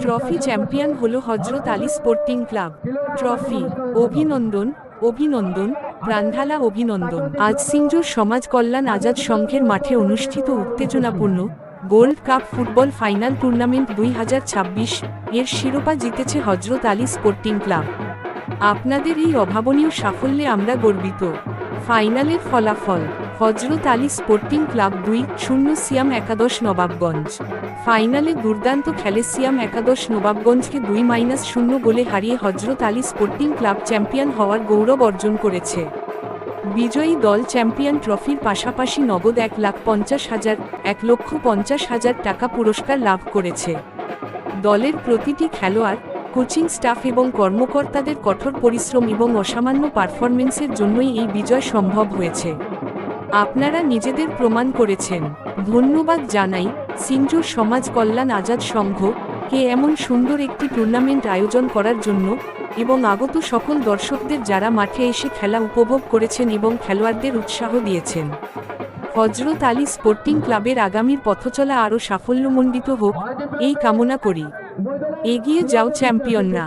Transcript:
Trophy champion হলো হযরত Ali sporting club. Trophy অভিনন্দন, অভিনন্দন, প্রাণঢালা অভিনন্দন। আজ সিংজোর সমাজ কল্যাণ আজাদ সংঘের মাঠে অনুষ্ঠিত উত্তেজনাপূর্ণ gold cup football final tournament 2026 এর শিরোপা জিতেছে হযরত আলী স্পোর্টিং ক্লাব। আপনাদের এই অভাবনীয় সাফল্যে আমরা গর্বিত। ফাইনালের ফলাফল: হযরত আলী স্পোর্টিং ক্লাব 2-0 সিয়াম একাদশ নবাবগঞ্জ। ফাইনালে দুর্দান্ত খেলে সিয়াম একাদশ নবাবগঞ্জকে 2-0 গোলে হারিয়ে হযরত আলী স্পোর্টিং ক্লাব চ্যাম্পিয়ন হওয়ার গৌরব অর্জন করেছে। বিজয়ী দল চ্যাম্পিয়ন ট্রফির পাশাপাশি নগদ 1,50,000 টাকা পুরস্কার লাভ করেছে। দলের প্রতিটি খেলোয়াড়, কোচিং স্টাফ এবং কর্মকর্তাদের কঠোর পরিশ্রম এবং অসামান্য পারফরমেন্সের জন্যই এই বিজয় সম্ভব হয়েছে। আপনারা নিজেদের প্রমাণ করেছেন। ধন্যবাদ জানাই সিংজোর সমাজ কল্যাণ আজাদ সংঘ কে এমন সুন্দর একটি টুর্নামেন্ট আয়োজন করার জন্য এবং আগত সকল দর্শকদের যারা মাঠে এসে খেলা উপভোগ করেছেন এবং খেলোয়াড়দের উৎসাহ দিয়েছেন। হযরত আলী স্পোর্টিং ক্লাবের আগামীর পথচলা আরও সাফল্যমণ্ডিত হোক এই কামনা করি। এগিয়ে যাও চ্যাম্পিয়নরা।